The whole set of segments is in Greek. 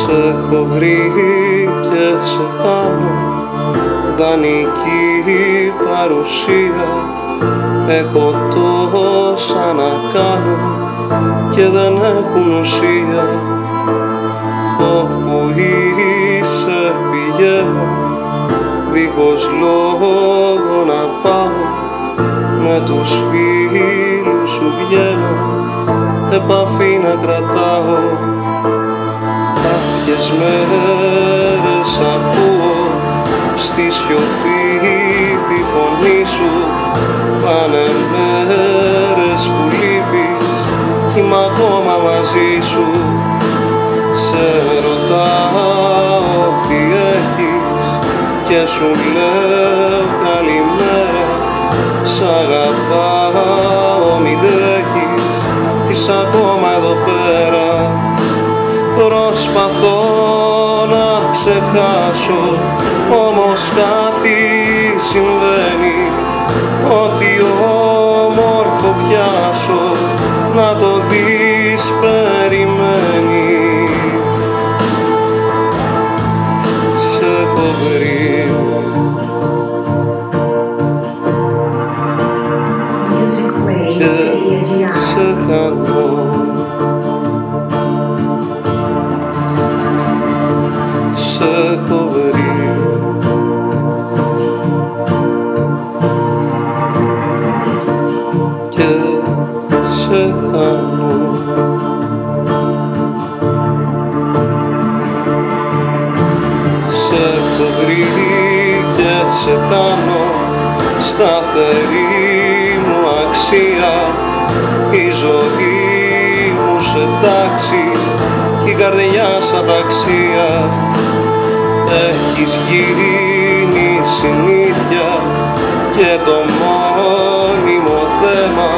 Σε έχω βρει και σε χάνω, δανεική παρουσία. Έχω τόσα να κάνω και δεν έχουν ουσία. Όπου είσαι πηγαίνω, δίχως λόγο να πάω. Με τους φίλους σου βγαίνω, επαφή να κρατάω. Κάποιες μέρες ακούω στη σιωπή τη φωνή σου. Πάνε μέρες που λείπεις, είμαι ακόμα μαζί σου. Σε ρωτάω τι έχεις και σου λέω καλημέρα. Σ' αγαπάω μη τρέχεις, είσαι ακόμα εδώ πέρα. Προσπαθώ να ξεχάσω, όμως κάτι συμβαίνει. Ό,τι όμορφο πιάσω, να το δεις περιμένει. Σε έχω βρει και σε χάνω. Σε έχω βρει και σε χάνω. Σε έχω βρει και σε χάνω, σταθερή μου αξία. Η ζωή μου σε τάξη, η καρδιά σαν ταξία. Έχεις γίνει συνήθεια και το μόνιμο θέμα.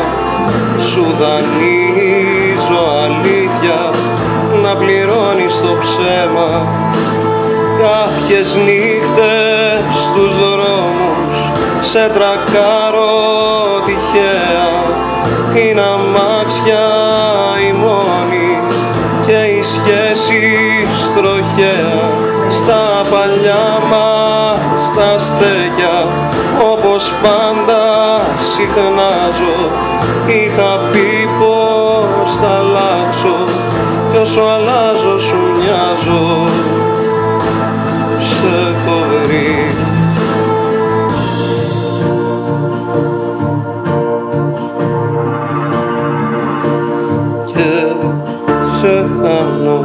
Σου δανείζω αλήθεια, να πληρώνεις το ψέμα. Κάποιες νύχτες στους δρόμους σε τρακάρω τυχαία. Είναι αμάξια η μόνη και η σχέση τροχαία. Στα παλιά μας τα στέκια, όπως πάντα συχνάζω. Είχα πει πως θα αλλάξω κι όσο αλλάζω σου μοιάζω. Σε έχω βρει και σε χάνω.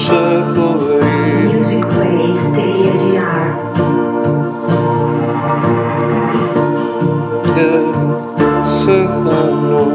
Σε έχω βρει και σε χάνω.